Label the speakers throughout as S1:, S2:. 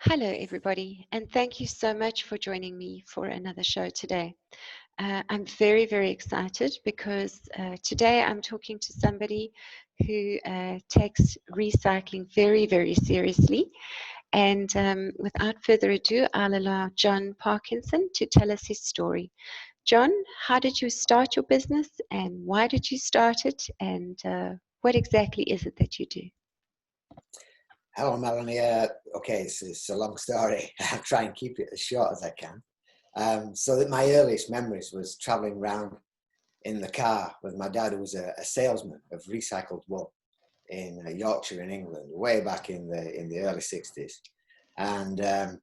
S1: Hello, everybody, and thank you so much for joining me for another show today. I'm very, very excited because today I'm talking to somebody who takes recycling very, very seriously. And without further ado, I'll allow John Parkinson to tell us his story. John, how did you start your business and why did you start it? And what exactly is it that you do?
S2: Hello, Melanie. Okay, it's a long story. I'll try and keep it as short as I can. So that my earliest memories was travelling around in the car with my dad, who was a salesman of recycled wool in Yorkshire in England, way back in the early 60s. And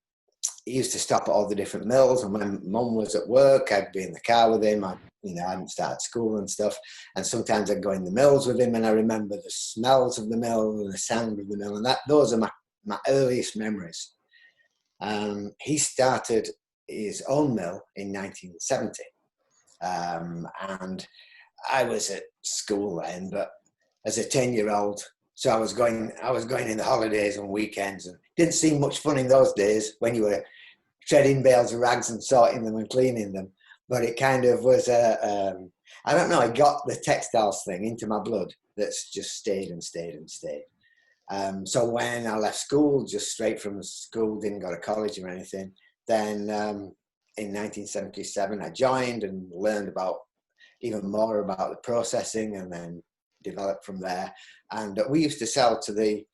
S2: he used to stop at all the different mills, and when mum was at work, I'd be in the car with him. I hadn't started school and stuff, and sometimes I'd go in the mills with him, and I remember the smells of the mill and the sound of the mill, and those are my earliest memories. He started his own mill in 1970, and I was at school then, but as a 10-year-old. So I was going in the holidays and weekends, and didn't seem much fun in those days when you were treading bales of rags and sorting them and cleaning them. But it kind of was I don't know, I got the textiles thing into my blood that's just stayed and stayed and stayed. So when I left school, just straight from school, didn't go to college or anything, then in 1977 I joined and learned about even more about the processing, and then developed from there. And we used to sell to the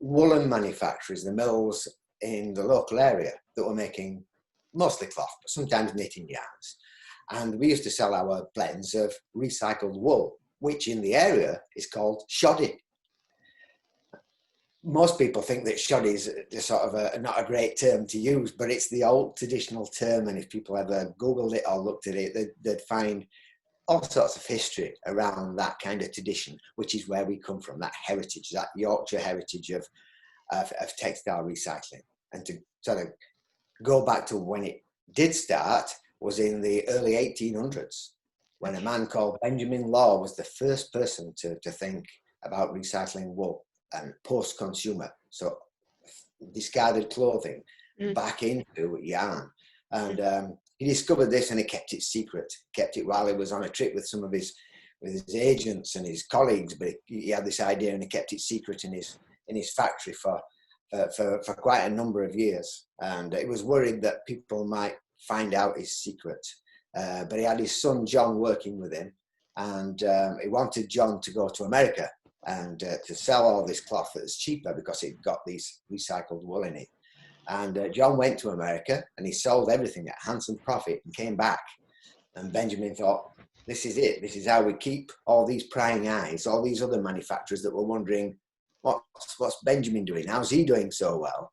S2: woolen manufacturers, the mills in the local area that were making mostly cloth, but sometimes knitting yarns. And we used to sell our blends of recycled wool, which in the area is called shoddy. Most people think that shoddy is sort of not a great term to use, but it's the old traditional term. And if people ever Googled it or looked at it, they'd find all sorts of history around that kind of tradition, which is where we come from, that heritage, that Yorkshire heritage of textile recycling. And to sort of go back to when it did start was in the early 1800s, when a man called Benjamin Law was the first person to think about recycling wool and post-consumer, so discarded clothing, back into yarn. And he discovered this, and he kept it secret, kept it while he was on a trip with some of his agents and his colleagues, but he had this idea and he kept it secret in his factory for quite a number of years. And he was worried that people might find out his secret, but he had his son John working with him, and he wanted John to go to America and to sell all this cloth that's cheaper because it got these recycled wool in it. And John went to America and he sold everything at handsome profit and came back. And Benjamin thought, this is it. This is how we keep all these prying eyes, all these other manufacturers that were wondering, what's Benjamin doing? How's he doing so well?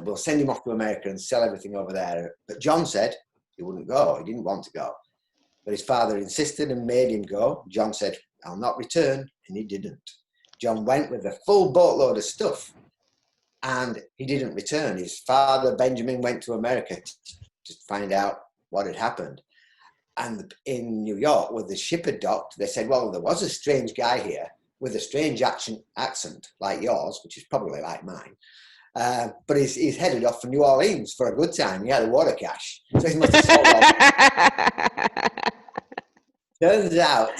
S2: We'll send him off to America and sell everything over there. But John said he wouldn't go. He didn't want to go. But his father insisted and made him go. John said, I'll not return. And he didn't. John went with a full boatload of stuff, and he didn't return. His father, Benjamin, went to America to find out what had happened. And in New York, where the ship had docked, they said, well, there was a strange guy here with a strange accent like yours, which is probably like mine. But he's headed off for New Orleans for a good time. He had a water cache. So he must have sold all. Turns out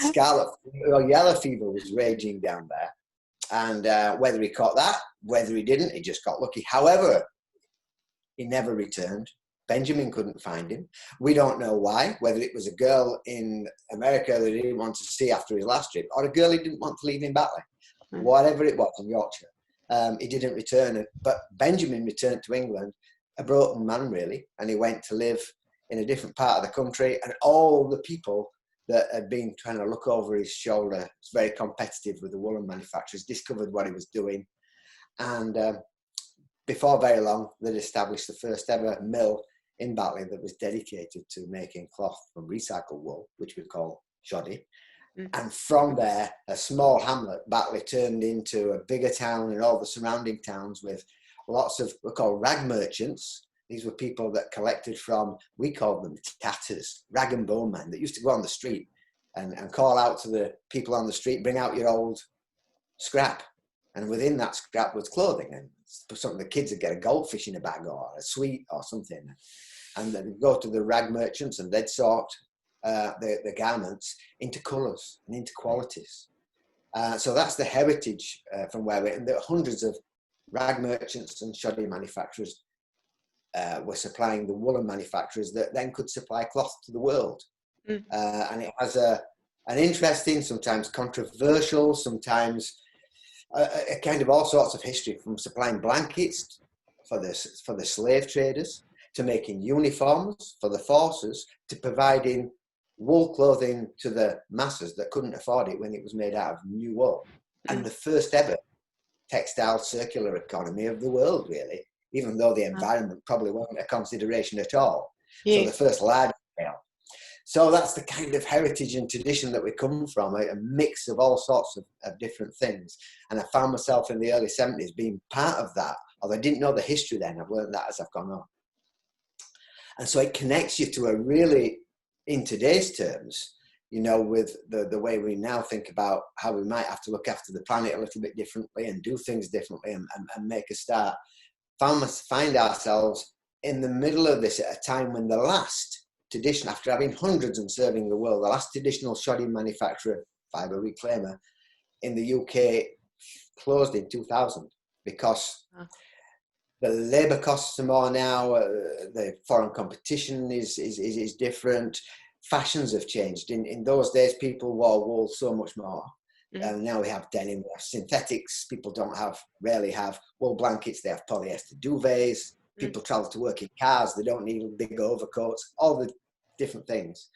S2: yellow fever was raging down there. And whether he caught that, whether he didn't, he just got lucky. However, he never returned. Benjamin couldn't find him. We don't know why, whether it was a girl in America that he didn't want to see after his last trip, or a girl he didn't want to leave in Batley. Whatever it was in Yorkshire. He didn't return. But Benjamin returned to England, a broken man really, and he went to live in a different part of the country, and all the people that had been trying to look over his shoulder, was very competitive with the woolen manufacturers, discovered what he was doing. And before very long, they'd established the first ever mill in Batley that was dedicated to making cloth from recycled wool, which we call shoddy. And from there, a small hamlet, Batley, turned into a bigger town and all the surrounding towns with lots of, we're called rag merchants. These were people that collected from, we called them tatters, rag and bone men, that used to go on the street and call out to the people on the street, bring out your old scrap. And within that scrap was clothing. And some of the kids would get a goldfish in a bag or a sweet or something. And they'd go to the rag merchants and they'd sort the garments into colours and into qualities. So that's the heritage from where and there are hundreds of rag merchants and shoddy manufacturers were supplying the woolen manufacturers that then could supply cloth to the world. And it has an interesting, sometimes controversial, sometimes a kind of all sorts of history, from supplying blankets for the slave traders, to making uniforms for the forces, to providing wool clothing to the masses that couldn't afford it when it was made out of new wool. And the first ever textile circular economy of the world, really, even though the environment probably wasn't a consideration at all. Yes. So the first large scale. So that's the kind of heritage and tradition that we come from, a mix of all sorts of different things. And I found myself in the early 70s being part of that. Although I didn't know the history then, I've learned that as I've gone on. And so it connects you to a really, in today's terms, you know, with the way we now think about how we might have to look after the planet a little bit differently and do things differently and make a start. Find ourselves in the middle of this at a time when the last tradition, after having hundreds and serving the world, the last traditional shoddy manufacturer, fibre reclaimer in the UK closed in 2000 because the labour costs are more now, the foreign competition is different, fashions have changed. In those days, people wore wool so much more. Now we have denim, we have synthetics, people rarely have wool blankets, they have polyester duvets. People travel to work in cars, they don't need big overcoats, all the different things.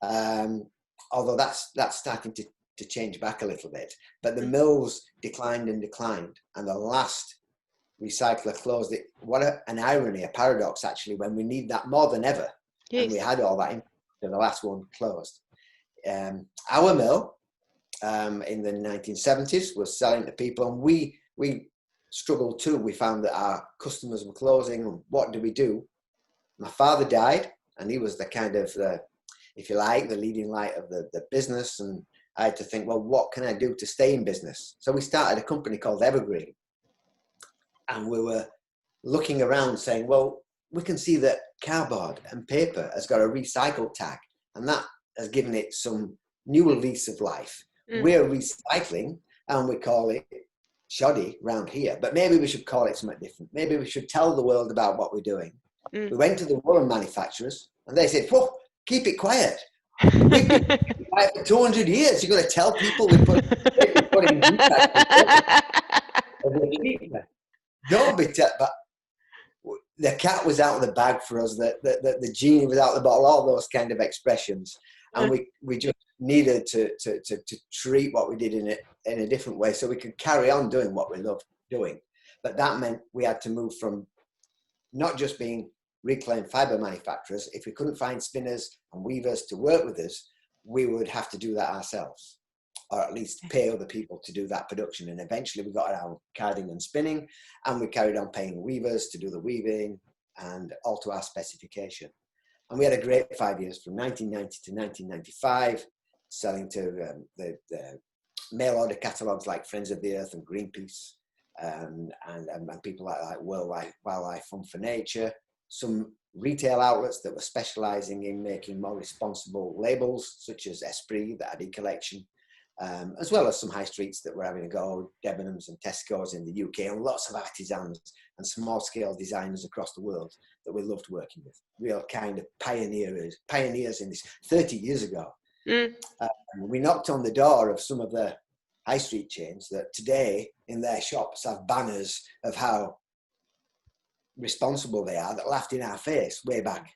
S2: Although that's starting to change back a little bit. But the mills declined and declined, and the last recycler closed it. What an irony, a paradox, actually, when we need that more than ever. Yes. And we had all that impact, and the last one closed. Our mill in the 1970s was selling to people, and we struggled too. We found that our customers were closing, and what do we do? My father died, and he was the kind of, if you like, the leading light of the business, and I had to think, well, what can I do to stay in business? So we started a company called Evergreen, and we were looking around saying, well, we can see that cardboard and paper has got a recycled tag, and that has given it some new lease of life. We're recycling, and we call it shoddy round here, but maybe we should call it something different. Maybe we should tell the world about what we're doing. We went to the woolen manufacturers, and they said, whoa, keep it quiet. We've been quiet for 200 years. You're going to tell people we put in don't be but the cat was out of the bag for us, the genie was out of the bottle, all those kind of expressions. And we just needed to treat what we did in a different way so we could carry on doing what we loved doing. But that meant we had to move from not just being reclaimed fibre manufacturers. If we couldn't find spinners and weavers to work with us, we would have to do that ourselves, or at least pay other people to do that production. And eventually we got our carding and spinning, and we carried on paying weavers to do the weaving and all to our specification. And we had a great 5 years from 1990 to 1995, selling to the mail order catalogues like Friends of the Earth and Greenpeace, and people like Wildlife Fund for Nature, some retail outlets that were specialising in making more responsible labels, such as Esprit, that had e-collection, as well as some high streets that were having a go, Debenhams and Tesco's in the UK, and lots of artisans and small-scale designers across the world that we loved working with. Real kind of pioneers in this 30 years ago. We knocked on the door of some of the high street chains that today in their shops have banners of how responsible they are, that laughed in our face way back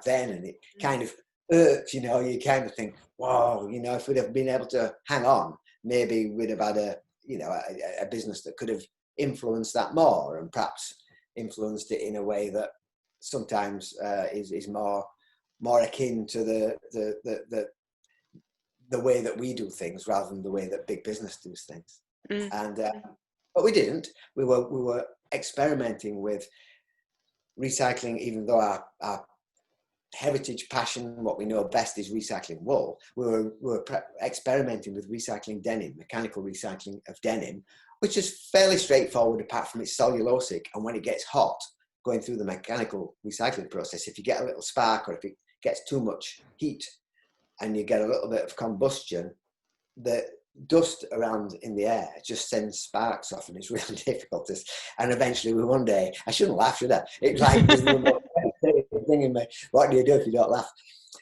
S2: then. And it kind of hurts, you know, you kind of think, wow, you know, if we'd have been able to hang on, maybe we'd have had a business that could have influenced that more, and perhaps influenced it in a way that sometimes is more akin to the way that we do things rather than the way that big business does things. And but we didn't. We were experimenting with recycling, even though our heritage passion, what we know best, is recycling wool. We were experimenting with recycling denim, mechanical recycling of denim, which is fairly straightforward apart from it's cellulosic. And when it gets hot, going through the mechanical recycling process, if you get a little spark or if it gets too much heat and you get a little bit of combustion, the dust around in the air just sends sparks off, and it's really difficult. And eventually, one day, I shouldn't laugh, should I? It's like was the thing in me. What do you do if you don't laugh?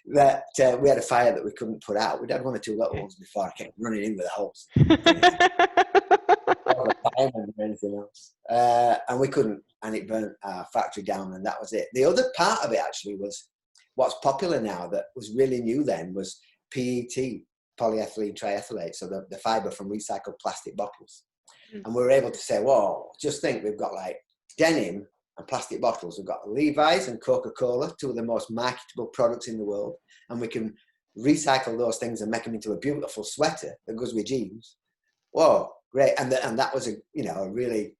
S2: That we had a fire that we couldn't put out. We'd had one or two little ones before. I kept running in with a hose. Or anything else, and we couldn't, and it burnt our factory down, and that was it. The other part of it actually was what's popular now that was really new then was PET, polyethylene triethylate, so the fibre from recycled plastic bottles. And we were able to say, whoa, just think, we've got like denim and plastic bottles. We've got Levi's and Coca-Cola, two of the most marketable products in the world, and we can recycle those things and make them into a beautiful sweater that goes with jeans. Whoa, great. And that was a really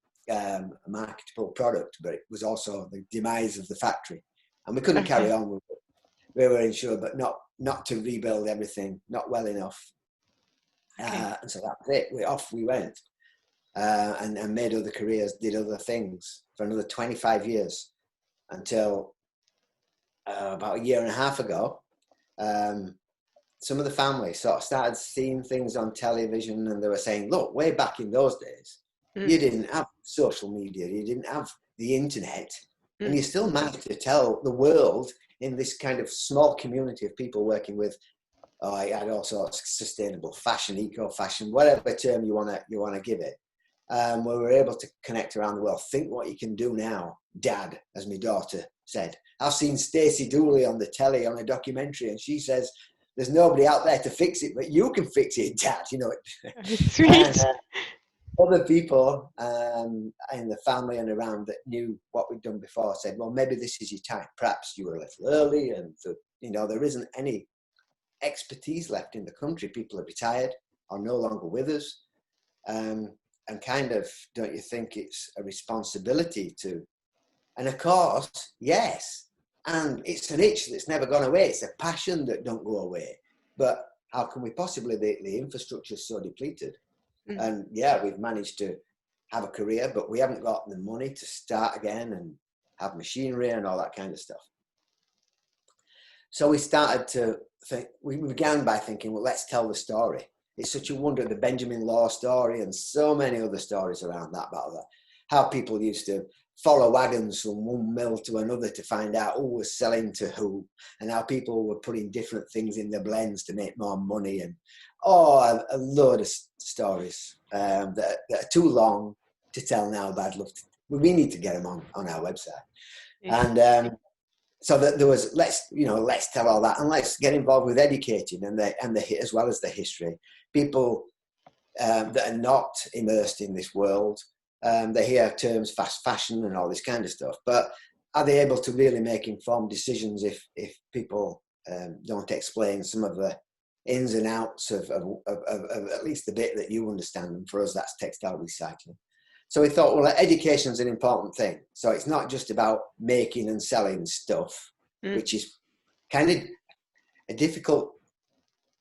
S2: marketable product, but it was also the demise of the factory, and we couldn't carry on with it. We were insured, but not to rebuild everything, not well enough. And so that was it. We went and made other careers, did other things for another 25 years until about a year and a half ago. Some of the family sort of started seeing things on television, and they were saying, look, way back in those days, you didn't have social media, you didn't have the internet, and you still managed to tell the world in this kind of small community of people working with, I had all sorts of sustainable fashion, eco-fashion, whatever term you want to give it. Where we were able to connect around the world. Think what you can do now, Dad, as my daughter said. I've seen Stacey Dooley on the telly on a documentary, and she says, there's nobody out there to fix it, but you can fix it, Dad.
S1: Sweet.
S2: And, other people in the family and around that knew what we'd done before said, well, maybe this is your time. Perhaps you were a little early, and there isn't any expertise left in the country. People are retired or no longer with us. And kind of, don't you think it's a responsibility to, and of course, yes, and it's an itch that's never gone away. It's a passion that don't go away. But how can we possibly, the infrastructure is so depleted. And yeah, we've managed to have a career, but we haven't got the money to start again and have machinery and all that kind of stuff. So we started to think, we began by thinking, well, let's tell the story. It's such a wonder, the Benjamin Law story and so many other stories around that, about that. How people used to follow wagons from one mill to another to find out who was selling to who, and how people were putting different things in their blends to make more money, and a load of stories that are too long to tell now, but I'd love to. We need to get them on our website. And so that there was, let's tell all that, and let's get involved with educating and the as well as the history. People that are not immersed in this world, they hear terms fast fashion and all this kind of stuff, but are they able to really make informed decisions if people don't explain some of the ins and outs of at least the bit that you understand? And for us, that's textile recycling. So we thought, well, education is an important thing. So it's not just about making and selling stuff, which is kind of a difficult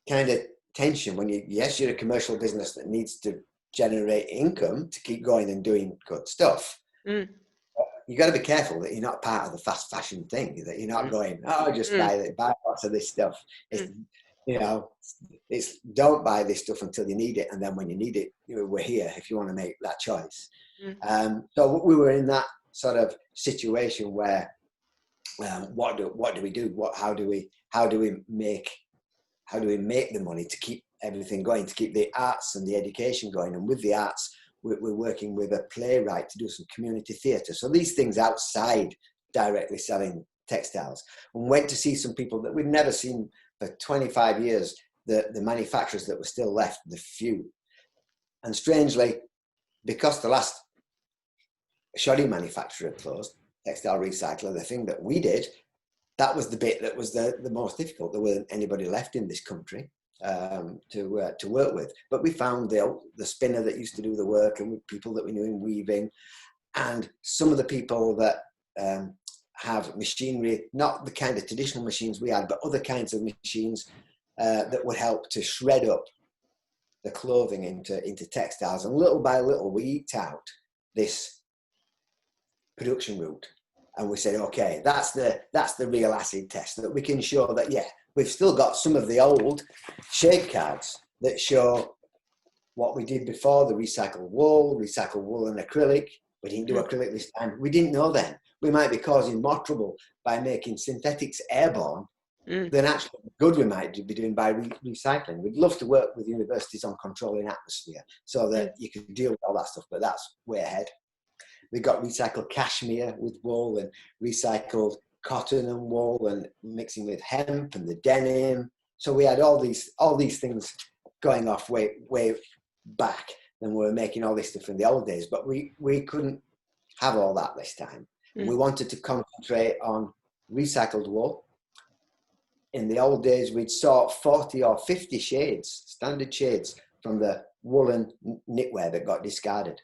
S2: kind of tension when you're a commercial business that needs to generate income to keep going and doing good stuff. You got to be careful that you're not part of the fast fashion thing, that you're not going, just buy lots of this stuff. It's don't buy this stuff until you need it, and then when you need it, we're here if you want to make that choice. So we were in that sort of situation where what do we do? How do we make the money to keep everything going, to keep the arts and the education going? And with the arts, we're working with a playwright to do some community theatre. So these things outside directly selling textiles. And went to see some people that we'd never seen for 25 years, the manufacturers that were still left, the few. And strangely, because the last Shoddy manufacturer closed, textile recycler, the thing that we did, that was the bit that was the most difficult. There wasn't anybody left in this country to work with. But we found the spinner that used to do the work, and people that we knew in weaving, and some of the people that have machinery, not the kind of traditional machines we had, but other kinds of machines that would help to shred up the clothing into textiles, and little by little we eked out this production route. And we said, okay, that's the real acid test, that we can show that, yeah, we've still got some of the old shade cards that show what we did before, the recycled wool and acrylic. We didn't do acrylic this time. We didn't know then. We might be causing more trouble by making synthetics airborne than actually good we might be doing by recycling. We'd love to work with universities on controlling atmosphere so that you can deal with all that stuff, but that's way ahead. We got recycled cashmere with wool and recycled cotton and wool and mixing with hemp and the denim. So we had all these things going off way back, and we were making all this stuff in the old days, but we couldn't have all that this time. We wanted to concentrate on recycled wool. In the old days, we'd sort 40 or 50 shades, standard shades, from the woolen knitwear that got discarded.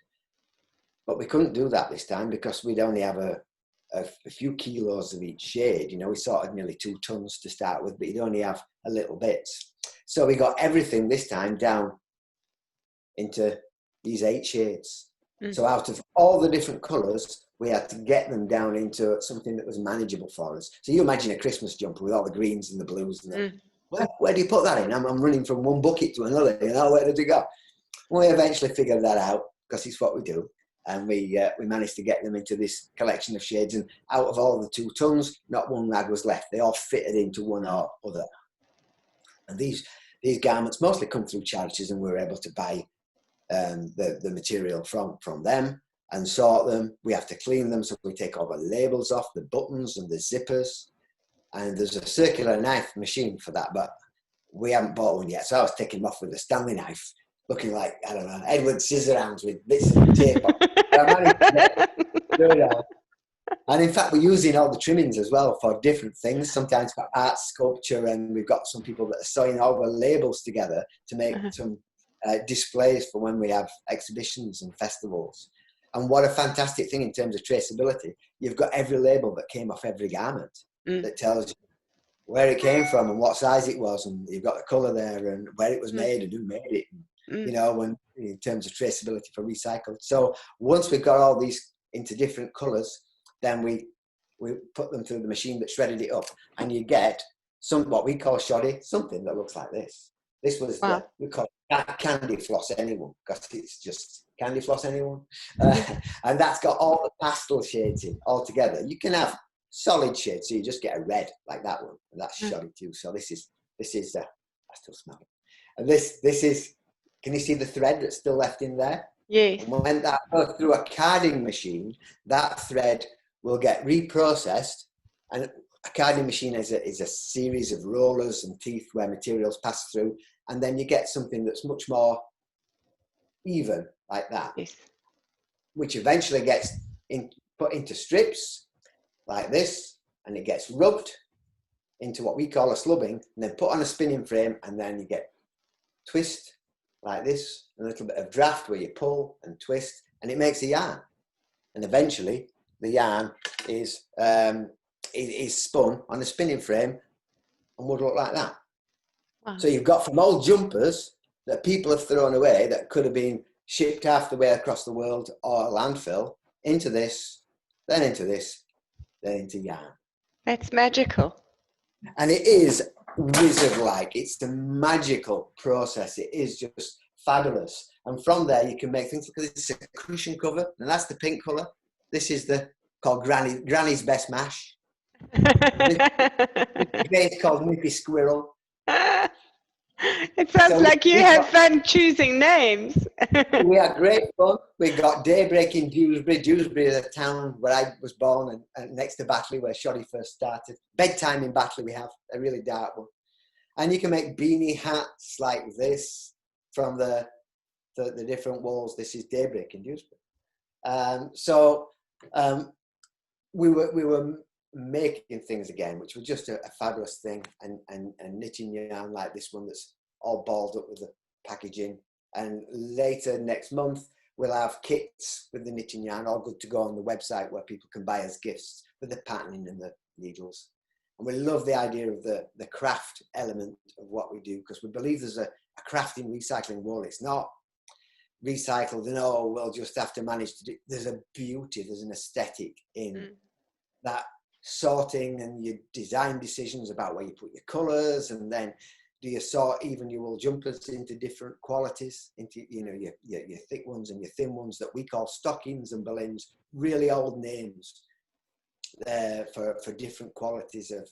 S2: But we couldn't do that this time because we'd only have a few kilos of each shade. You know, we sorted nearly 2 tons to start with, but you'd only have a little bits. So we got everything this time down into these 8 shades. So out of all the different colours, we had to get them down into something that was manageable for us. So you imagine a Christmas jumper with all the greens and the blues. And where do you put that in? I'm running from one bucket to another, you know, where did it go? We eventually figured that out because it's what we do. And we managed to get them into this collection of shades. And out of all the 2 tons, not one rag was left. They all fitted into one or other. And these garments mostly come through charities, and we were able to buy the material from them and sort them. We have to clean them, so we take all the labels off, the buttons and the zippers. And there's a circular knife machine for that, but we haven't bought one yet. So I was taking them off with a Stanley knife, looking like, I don't know, Edward Scissorhands with bits of tape on. I managed to do it all. And in fact, we're using all the trimmings as well for different things, sometimes for art, sculpture, and we've got some people that are sewing all the labels together to make some displays for when we have exhibitions and festivals. And what a fantastic thing in terms of traceability. You've got every label that came off every garment that tells you where it came from and what size it was, and you've got the colour there and where it was made and who made it, and, you know, when in terms of traceability for recycled. So once we've got all these into different colours, then we put them through the machine that shredded it up, and you get what we call shoddy, something that looks like this. This was we call it candy floss anyone, because it's just candy floss anyone, and that's got all the pastel shades in all together. You can have solid shades, so you just get a red like that one, and that's shoddy too. So this is I still smell it, and this is. Can you see the thread that's still left in there?
S1: Yes.
S2: And when that goes through a carding machine, that thread will get reprocessed, and a carding machine is a series of rollers and teeth where materials pass through, and then you get something that's much more even like that, which eventually gets put into strips like this, and it gets rubbed into what we call a slubbing, and then put on a spinning frame, and then you get twist like this, a little bit of draft where you pull and twist, and it makes a yarn. And eventually the yarn is spun on a spinning frame and would look like that. Wow. So you've got from old jumpers that people have thrown away that could have been shipped half the way across the world or a landfill into this, then into this, then into yarn.
S1: That's magical.
S2: And it is wizard-like. It's a magical process. It is just fabulous. And from there, you can make things. Look at this, it's a cushion cover, and that's the pink colour. This is called Granny's Best Mash. It's called Nippy Squirrel.
S1: It sounds like you have fun choosing names.
S2: We had great fun. We got Daybreak in Dewsbury. Dewsbury is a town where I was born, and next to Batley, where Shoddy first started. Bedtime in Batley, we have a really dark one. And you can make beanie hats like this from the different walls. This is Daybreak in Dewsbury. We were making things again, which was just a fabulous thing, and knitting yarn like this one that's all balled up with the packaging. And later next month, we'll have kits with the knitting yarn, all good to go on the website where people can buy as gifts with the patterning and the needles. And we love the idea of the craft element of what we do, because we believe there's a craft in recycling wool. It's not recycled and, oh, we'll just have to manage to do. There's a beauty, there's an aesthetic in that sorting and your design decisions about where you put your colours, and then do you sort even your wool jumpers into different qualities, into, you know, your thick ones and your thin ones that we call stockings and boleins, really old names for different qualities of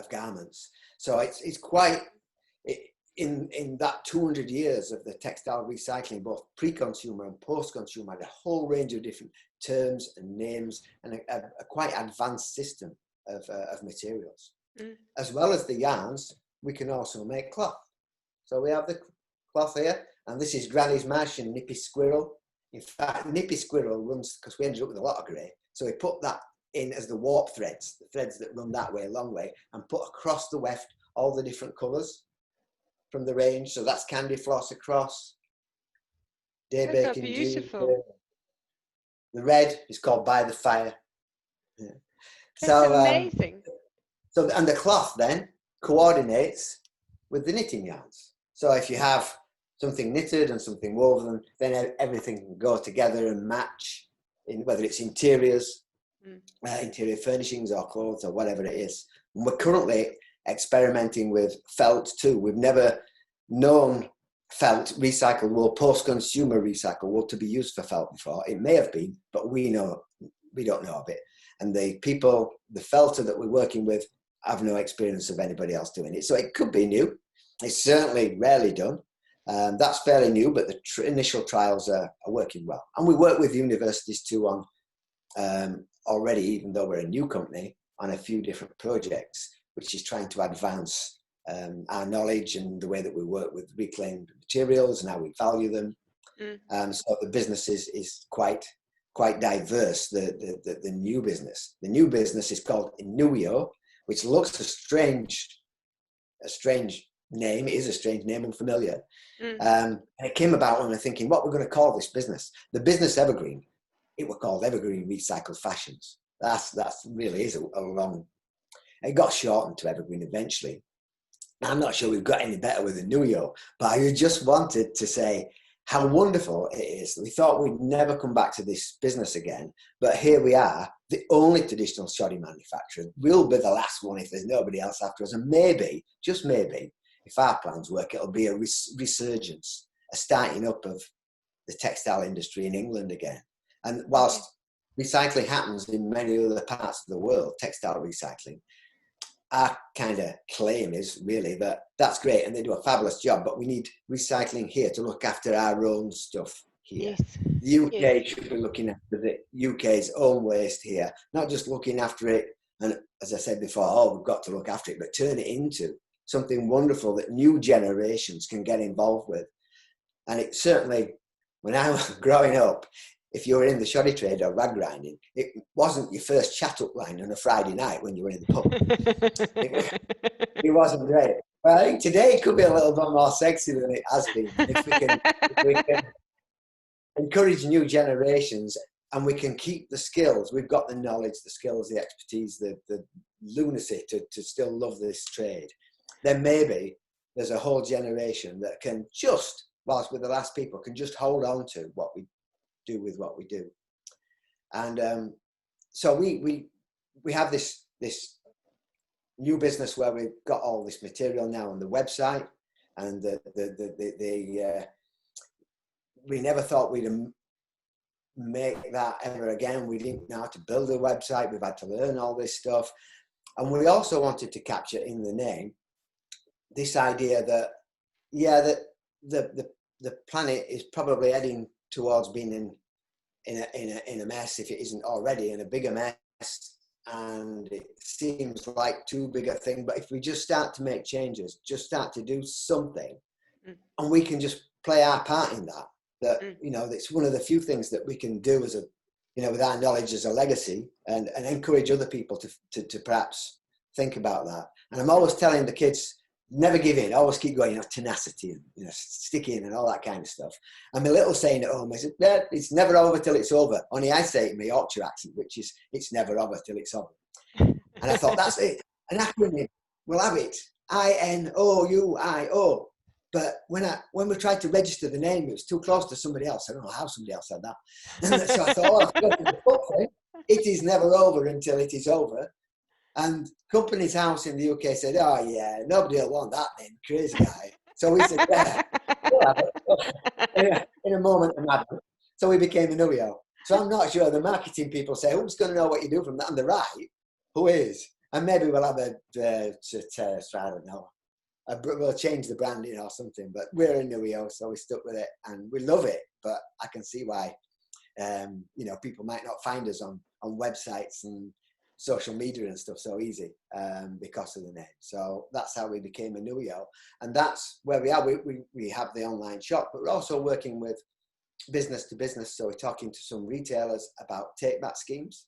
S2: garments. So it's quite, in that 200 years of the textile recycling, both pre-consumer and post-consumer, had a whole range of different terms and names, and a quite advanced system of materials. As well as the yarns, we can also make cloth. So we have the cloth here, and this is Granny's Mash and Nippy Squirrel. In fact, Nippy Squirrel runs, because we ended up with a lot of grey, so we put that in as the warp threads, the threads that run that way, a long way, and put across the weft all the different colours from the range. So that's Candy Floss across, Day
S1: Those are
S2: Baking
S1: beautiful.
S2: The red is called By the Fire. Yeah.
S1: That's amazing.
S2: So, and the cloth then coordinates with the knitting yarns. So if you have something knitted and something woven, then everything can go together and match, in whether it's interiors, interior furnishings or clothes or whatever it is. And we're currently experimenting with felt too. We've never known felt, recycled wool, post-consumer recycled wool to be used for felt before. It may have been, but we don't know of it. And the felter that we're working with have no experience of anybody else doing it. So it could be new. It's certainly rarely done. That's fairly new, but the initial trials are working well. And we work with universities too on already, even though we're a new company, on a few different projects, which is trying to advance our knowledge and the way that we work with reclaimed materials and how we value them. So the business is quite diverse, the new business. The new business is called iinouiio, which looks a strange name. It is a strange name, unfamiliar. And it came about when we're thinking, what we're going to call this business. The business Evergreen, it was called Evergreen Recycled Fashions. That's really is a long. It got shortened to Evergreen eventually. I'm not sure we've got any better with iinouiio, but I just wanted to say how wonderful it is. We thought we'd never come back to this business again, but here we are, the only traditional shoddy manufacturer. We'll be the last one if there's nobody else after us, and maybe, just maybe, if our plans work, it'll be a resurgence, a starting up of the textile industry in England again. And whilst recycling happens in many other parts of the world, textile recycling, our kind of claim is really that that's great and they do a fabulous job, but we need recycling here to look after our own stuff here.
S1: Yes.
S2: The UK should be looking after the UK's own waste here, not just looking after it. And as I said before, we've got to look after it, but turn it into something wonderful that new generations can get involved with. And it certainly, when I was growing up, if you were in the shoddy trade or rag grinding, it wasn't your first chat-up line on a Friday night when you were in the pub. It wasn't great. Well, I think today it could be a little bit more sexy than it has been. If we can encourage new generations and we can keep the skills, we've got the knowledge, the skills, the expertise, the lunacy to still love this trade, then maybe there's a whole generation that can just, whilst we're the last people, can just hold on to what we do with what we do. And so we have this new business where we've got all this material now on the website, and we never thought we'd make that ever again. We didn't know how to build a website. We've had to learn all this stuff, and we also wanted to capture in the name this idea that the planet is probably heading towards being in a mess, if it isn't already in a bigger mess, and it seems like too big a thing. But if we just start to make changes, just start to do something, and we can just play our part in that, it's one of the few things that we can do as with our knowledge as a legacy, and encourage other people to perhaps think about that. And I'm always telling the kids, never give in, always keep going, tenacity and, stick in and all that kind of stuff. And my little saying at home is, it's never over till it's over. Only I say it in my Yorkshire accent, which is, it's never over till it's over. And I thought, that's it, an acronym, we'll have it, iinouiio. But when we tried to register the name, it was too close to somebody else. I don't know how somebody else had that. And so I thought, oh, I've got to put it. It is never over until it is over. And Companies House in the UK said, oh yeah, nobody will want that name, crazy guy. So we said, yeah, we'll have it. In a moment of madness. So we became iinouiio. So I'm not sure. The marketing people say, who's going to know what you do from that? And they're right. Who is? And maybe we'll have I don't know. We'll change the branding or something. But we're iinouiio, so we stuck with it, and we love it. But I can see why, people might not find us on websites and social media and stuff so easy because of the name. So that's how we became iinouiio, and that's where we are. We have the online shop, but we're also working with business to business. So we're talking to some retailers about take back schemes,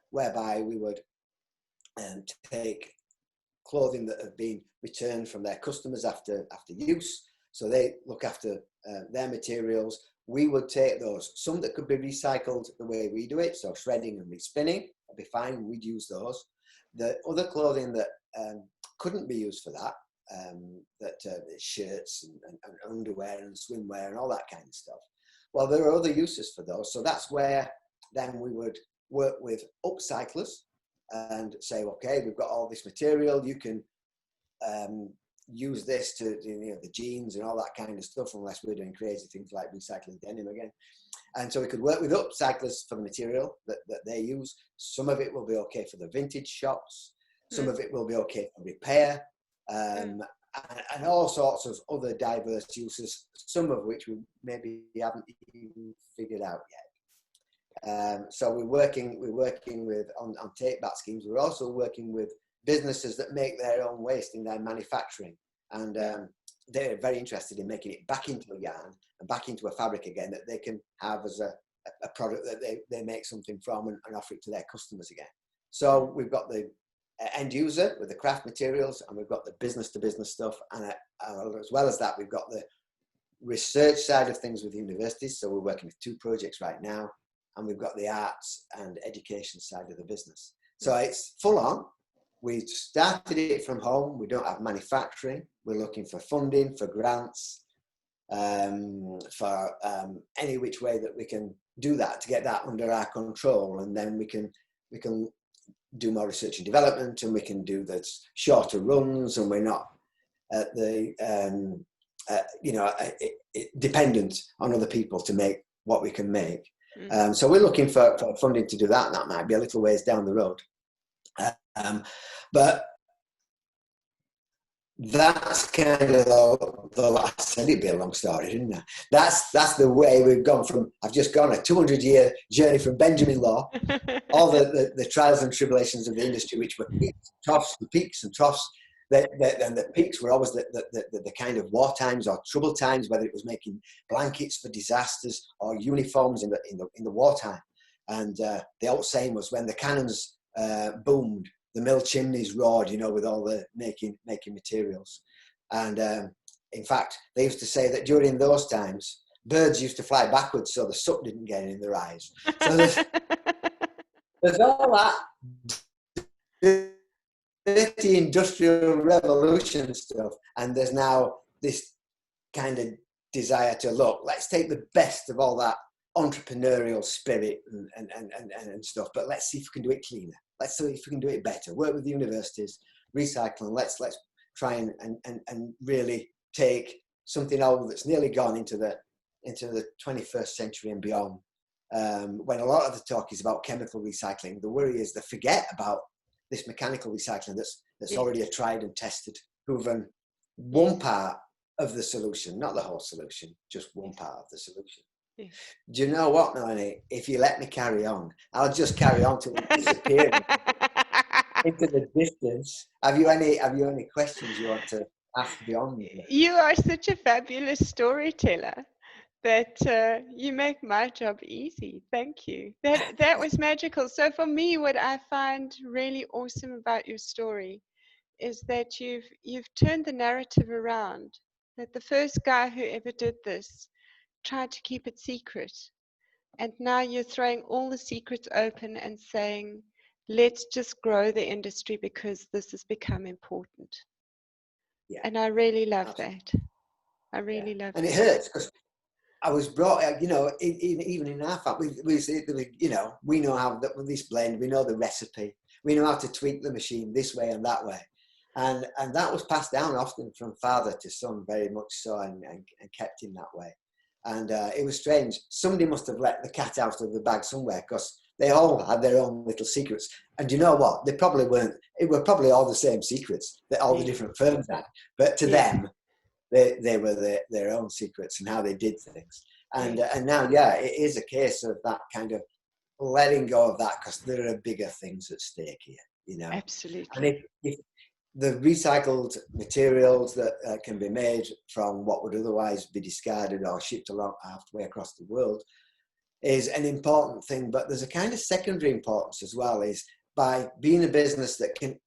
S2: whereby we would take clothing that have been returned from their customers after use. So they look after their materials. We would take those, some that could be recycled the way we do it, so shredding and respinning, that'd be fine, we'd use those. The other clothing that couldn't be used for that, shirts and underwear and swimwear and all that kind of stuff, well, there are other uses for those. So that's where then we would work with upcyclers and say, okay, we've got all this material, you can use this to, the jeans and all that kind of stuff, unless we're doing crazy things like recycling denim again. And so we could work with upcyclers for the material that they use. Some of it will be okay for the vintage shops. Some of it will be okay for repair, and all sorts of other diverse uses, some of which we maybe haven't even figured out yet. So we're working with on take back schemes. We're also working with businesses that make their own waste in their manufacturing, and they're very interested in making it back into a yarn and back into a fabric again that they can have as a product that they make something from and offer it to their customers again. So we've got the end user with the craft materials, and we've got the business to business stuff, and as well as that, we've got the research side of things with universities. So we're working with 2 projects right now, and we've got the arts and education side of the business. So it's full on. We started it from home. We don't have manufacturing. We're looking for funding, for grants, for any which way that we can do that, to get that under our control, and then we can do more research and development, and we can do the shorter runs, and we're not at the dependent on other people to make what we can make. So we're looking for funding to do that, and that might be a little ways down the road. But that's kind of I said it'd be a long story, didn't I? That's the way we've gone from. I've just gone a 200-year journey from Benjamin Law, all the trials and tribulations of the industry, which were peaks and troughs. And the peaks were always the kind of war times or trouble times, whether it was making blankets for disasters or uniforms in the wartime. And the old saying was, when the cannons boomed, the mill chimneys roared, with all the making materials. And in fact, they used to say that during those times, birds used to fly backwards so the soot didn't get in their eyes. So there's all that dirty industrial revolution stuff, and there's now this kind of desire to let's take the best of all that entrepreneurial spirit and stuff, but let's see if we can do it cleaner. Let's see if we can do it better. Work with the universities, recycling. Let's try and really take something old that's nearly gone into the 21st century and beyond. When a lot of the talk is about chemical recycling, the worry is they forget about this mechanical recycling that's already a tried and tested, proven one part of the solution, not the whole solution, just one part of the solution. Yeah. Do you know what, Melanie? If you let me carry on, I'll just carry on till we disappear into the distance. Have you any questions you want to ask beyond me?
S1: You are such a fabulous storyteller that you make my job easy. Thank you. That was magical. So for me, what I find really awesome about your story is that you've turned the narrative around. That the first guy who ever did this tried to keep it secret, and now you're throwing all the secrets open and saying let's just grow the industry because this has become important.
S2: Yeah,
S1: And I really love
S2: absolutely.
S1: that. I
S2: Yeah,
S1: really love
S2: and it
S1: that.
S2: hurts because I was brought up, you know, even in our family, you know, we know how this blend, we know the recipe, we know how to tweak the machine this way and that way. And that was passed down often from father to son, very much so, and kept in that way. And it was strange. Somebody must have let the cat out of the bag somewhere, because they all had their own little secrets. And you know what? They probably weren't, it were probably all the same secrets that all the
S1: Yes.
S2: different firms had. But to
S1: Yes.
S2: them, they were their own secrets and how they did things. And
S1: Yes.
S2: and now, yeah, it is a case of that kind of letting go of that, because there are bigger things at stake here, you know. And
S1: Absolutely.
S2: if the recycled materials that can be made from what would otherwise be discarded or shipped along halfway across the world is an important thing, but there's a kind of secondary importance as well, is by being a business that can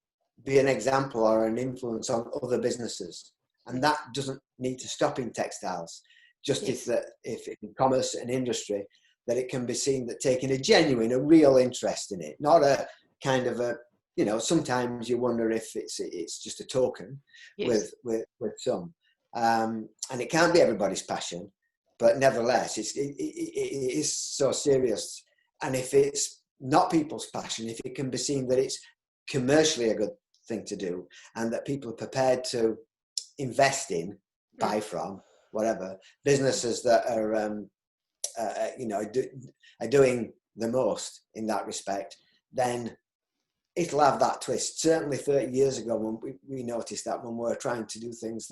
S2: be an example or an influence on other businesses. And that doesn't need to stop in textiles. Just
S1: Yes.
S2: if in commerce and industry, that it can be seen that taking a real interest in it, not a kind of a, you know, sometimes you wonder if it's just a token
S1: Yes.
S2: with some, and it can't be everybody's passion, but nevertheless, it is so serious. And if it's not people's passion, if it can be seen that it's commercially a good thing to do, and that people are prepared to invest in, buy from, whatever, businesses that are, you know, are doing the most in that respect, then it'll have that twist. Certainly 30 years ago, when we noticed that when we were trying to do things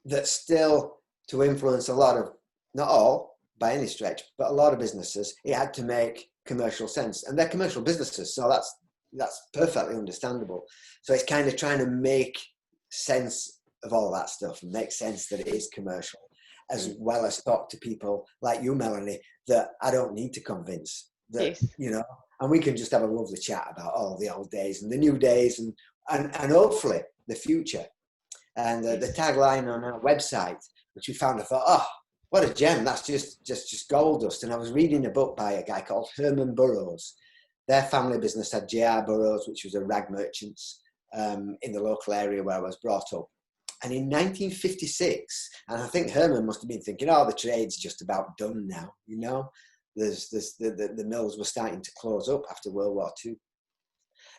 S2: that still, to influence a lot of, not all by any stretch, but a lot of businesses, it had to make commercial sense. And they're commercial businesses, so that's perfectly understandable. So it's kind of trying to make sense of all that stuff and make sense that it is commercial, as well as talk to people like you, Melanie, that I don't need to convince, that,
S1: Yes.
S2: you know, and we can just have a lovely chat about all the old days and the new days, and hopefully the future. And the
S1: Yes.
S2: tagline on our website, which we found, I thought, oh, what a gem! That's just gold dust. And I was reading a book by a guy called Herman Burroughs. Their family business had J.R. Burroughs, which was a rag merchant in the local area where I was brought up. And in 1956, and I think Herman must have been thinking, oh, the trade's just about done now, you know. The mills were starting to close up after World War II.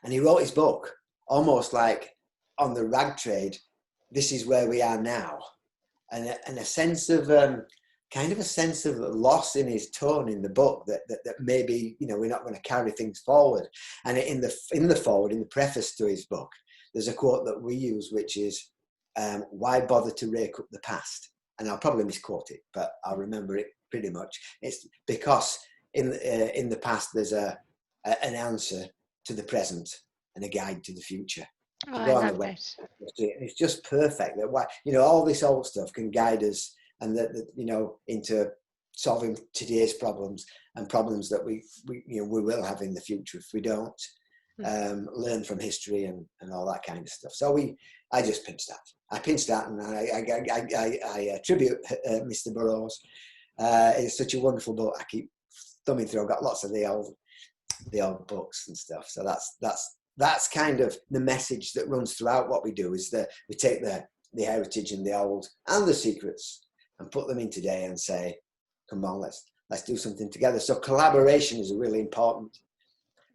S2: And he wrote his book almost like on the rag trade. This is where we are now, and a sense of kind of a sense of loss in his tone in the book, that maybe, you know, we're not going to carry things forward. And in the forward, in the preface to his book, there's a quote that we use, which is, "Why bother to rake up the past?" And I'll probably misquote it, but I'll remember it pretty much. It's because in the past there's an answer to the present and a guide to the future.
S1: Oh,
S2: If you
S1: I
S2: go on the
S1: love
S2: web,
S1: that.
S2: it's just perfect. That, why, you know, all this old stuff can guide us, and that, you know, into solving today's problems, and problems that we you know, we will have in the future if we don't learn from history and all that kind of stuff. So I just pinched that. I pinched that, and I attribute Mr. Burroughs. It's such a wonderful book. I keep thumbing through. I've got lots of the old books and stuff. So that's kind of the message that runs throughout what we do, is that we take the heritage and the old and the secrets and put them in today and say, come on, let's do something together. So collaboration is a really important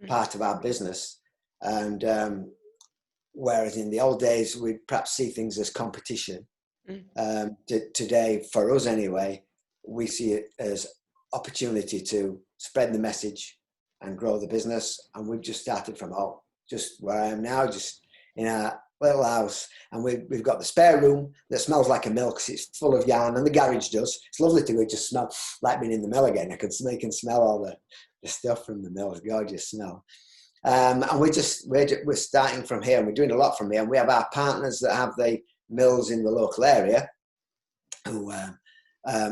S2: part of our business. And whereas in the old days, we'd perhaps see things as competition, today, for us anyway, we see it as opportunity to spread the message and grow the business. And we've just started from home, just where I am now, just in a little house. And we've got the spare room that smells like a mill because it's full of yarn, and the garage does. It's lovely to go, just smell like being in the mill again. I can smell all the stuff from the mill. It's a gorgeous smell. And we're starting from here, and we're doing a lot from here. And we have our partners that have the mills in the local area, who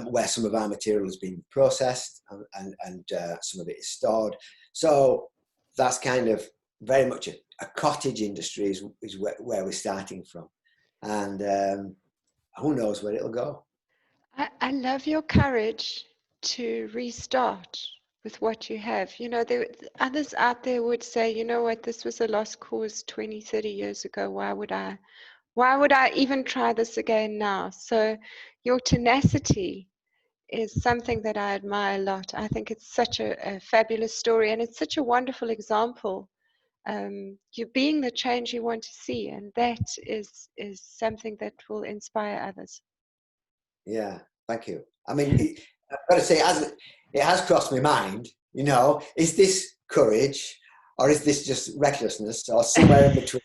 S2: where some of our material has been processed, and some of it is stored. So that's kind of very much a cottage industry is where we're starting from. And who knows where it'll go.
S1: I love your courage to restart with what you have. You know, there others out there would say, you know what, this was a lost cause 20, 30 years ago. Why would I even try this again now? So your tenacity is something that I admire a lot. I think it's such a fabulous story, and it's such a wonderful example. You being the change you want to see, and that is something that will inspire others.
S2: Yeah, thank you. I mean, I've got to say, it has crossed my mind, you know, is this courage or is this just recklessness or somewhere in between?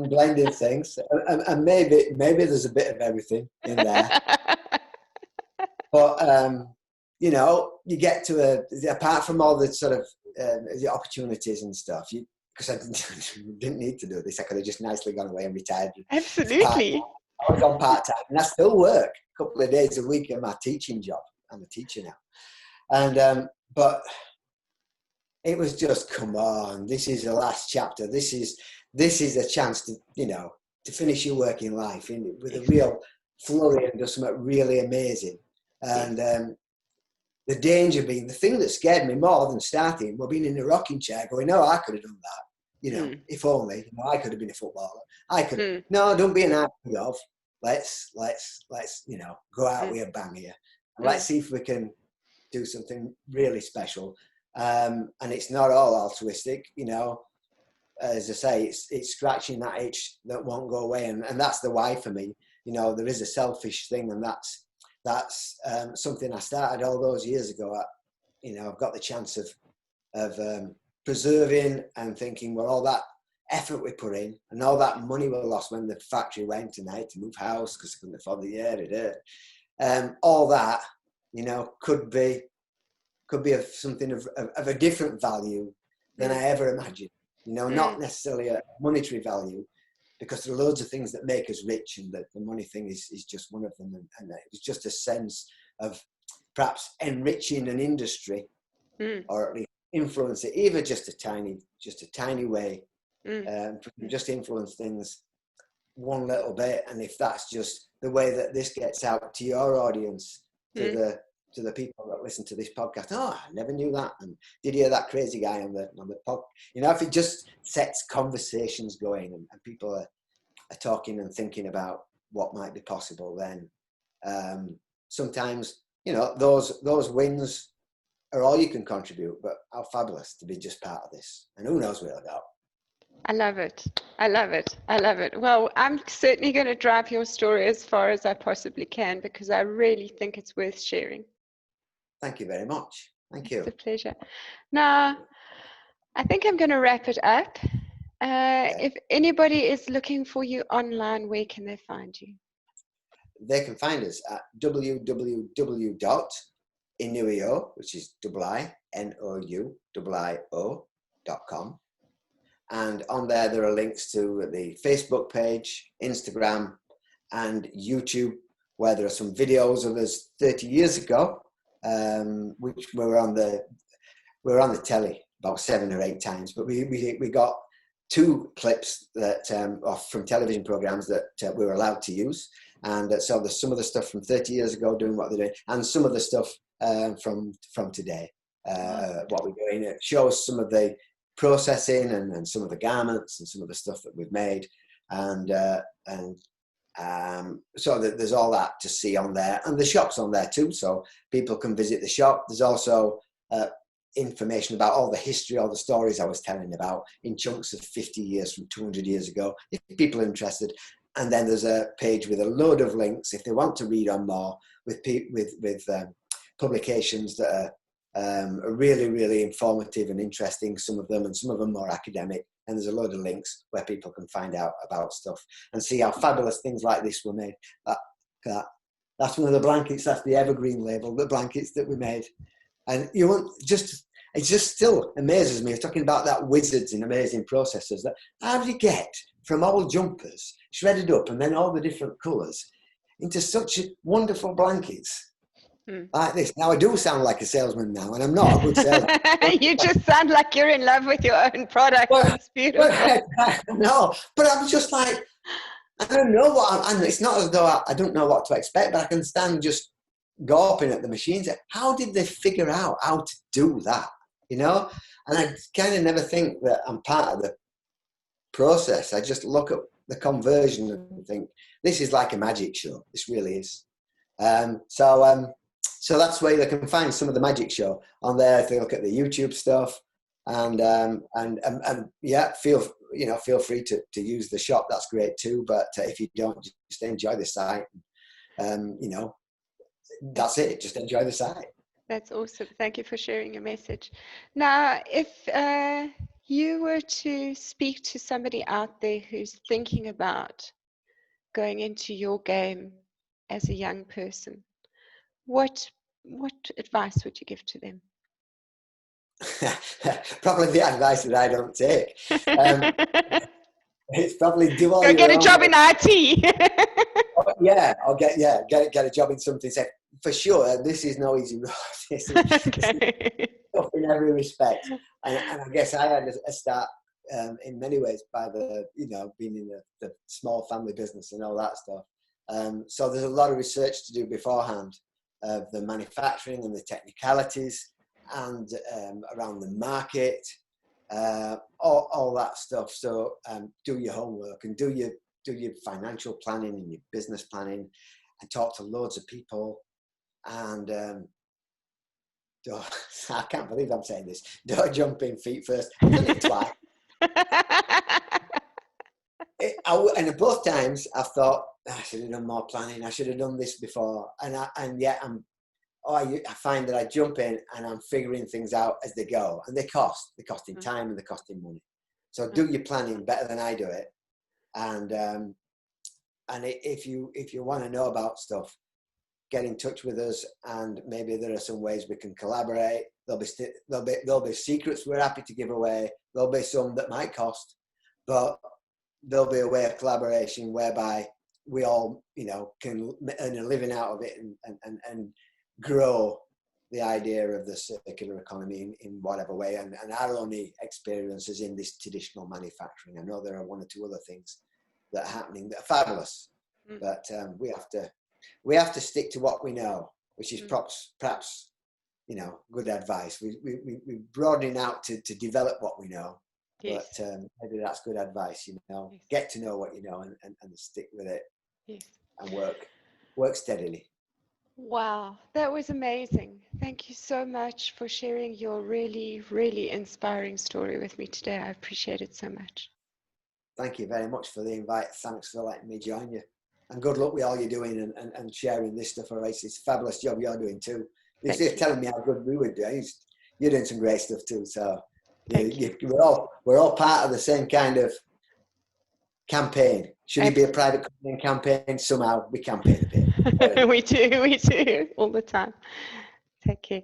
S2: Blending things. And maybe there's a bit of everything in there. But, you know, you get to apart from all the sort of the opportunities and stuff, because I didn't need to do this. I could have just nicely gone away and retired.
S1: Absolutely.
S2: I was on part-time and I still work a couple of days a week in my teaching job. I'm a teacher now. And, but it was just, come on, this is the last chapter. This is a chance to, you know, to finish your working life with a real flurry and do something really amazing. And the danger being, the thing that scared me more than starting, were being in a rocking chair going, oh, I could have done that. You know, if only, you know, I could have been a footballer. I could. No, don't be an acting of. Let's, you know, go out with a bang here. And let's see if we can do something really special. And it's not all altruistic, you know. As I say, it's scratching that itch that won't go away. And that's the why for me. You know, there is a selfish thing, and that's something I started all those years ago. You know, I've got the chance of preserving and thinking, well, all that effort we put in and all that money we lost when the factory went and I had to move house because I couldn't afford the air, all that, you know, could be of something of a different value than I ever imagined. You know, not necessarily a monetary value, because there are loads of things that make us rich, and the money thing is just one of them. And it was just a sense of perhaps enriching an industry, or at least influence it, even just a tiny way, just influence things one little bit. And if that's just the way that this gets out to your audience, to the people that listen to this podcast, oh, I never knew that, and did you hear that crazy guy on the pod? You know, if it just sets conversations going and people are talking and thinking about what might be possible, then sometimes, you know, those wins are all you can contribute. But how fabulous to be just part of this, and who knows where it'll go.
S1: I love it. I love it. I love it. Well, I'm certainly going to drive your story as far as I possibly can, because I really think it's worth sharing.
S2: Thank you very much. Thank you.
S1: It's a pleasure. Now, I think I'm going to wrap it up. If anybody is looking for you online, where can they find you?
S2: They can find us at www.iinouiio, which is iinouiio.com. And on there are links to the Facebook page, Instagram, and YouTube, where there are some videos of us 30 years ago, which we were on the telly about 7 or 8 times. But we got 2 clips that from television programs that we were allowed to use. And so there's some of the stuff from 30 years ago doing what they're doing, and some of the stuff from today, what we're doing. It shows some of the processing and some of the garments and some of the stuff that we've made. And so there's all that to see on there, and the shop's on there too, so people can visit the shop. There's also information about all the history, all the stories I was telling about in chunks of 50 years from 200 years ago, if people are interested. And then there's a page with a load of links if they want to read on more, with publications that are really, really informative and interesting, some of them, and some of them more academic. And there's a load of links where people can find out about stuff and see how fabulous things like this were made. That's one of the blankets, that's the Evergreen label, the blankets that we made. And it just still amazes me. You're talking about that wizards in amazing processes. That how do you get from old jumpers shredded up and then all the different colours into such wonderful blankets like this? Now I do sound like a salesman now, and I'm not a good salesman.
S1: You just sound like you're in love with your own product. It's beautiful.
S2: No, but I'm just like, I don't know what. It's not as though I don't know what to expect, but I can stand just gawping at the machines. How did they figure out how to do that? You know? And I kind of never think that I'm part of the process. I just look at the conversion and think, this is like a magic show. This really is. So that's where they can find some of the magic show on there. If they look at the YouTube stuff, and yeah, feel free to use the shop. That's great too. But if you don't, just enjoy the site. That's it. Just enjoy the site.
S1: That's awesome. Thank you for sharing your message. Now, if you were to speak to somebody out there who's thinking about going into your game as a young person, what advice would you give to them?
S2: Probably the advice that I don't take. It's probably do all
S1: go
S2: your
S1: get a
S2: own
S1: job in IT.
S2: Yeah, I'll get a job in something. So for sure, this is no easy road. This is tough in every respect. And I guess I had a start in many ways by being in the small family business and all that stuff. So there's a lot of research to do beforehand of the manufacturing and the technicalities and around the market, all that stuff. So do your homework and do your financial planning and your business planning, and talk to loads of people. And I can't believe I'm saying this. Don't jump in feet first. I've done it twice. And both times I've thought, I should have done more planning. I should have done this before. And yet I find that I jump in and I'm figuring things out as they go. And they cost. They cost in time and they cost in money. So do your planning better than I do it. And if you want to know about stuff, get in touch with us, and maybe there are some ways we can collaborate. There'll be secrets we're happy to give away. There'll be some that might cost, but there'll be a way of collaboration whereby we all can earn a living out of it and grow the idea of the circular economy in whatever way. And our only experiences in this traditional manufacturing. I know there are one or two other things that are happening that are fabulous, but we have to stick to what we know, which is perhaps good advice. We're broadening out to develop what we know, yes. But maybe that's good advice. Yes. Get to know what you know and stick with it, yes. And work steadily.
S1: Wow, that was amazing. Thank you so much for sharing your really, really inspiring story with me today. I appreciate it so much.
S2: Thank you very much for the invite. Thanks for letting me join you. And good luck with all you're doing and sharing this stuff. All right, it's a fabulous job you're doing too. You're telling me how good we would do. You're doing some great stuff too. So we're all part of the same kind of campaign. Should it be a private company campaign? Somehow we campaign a bit.
S1: We do all the time. Take care.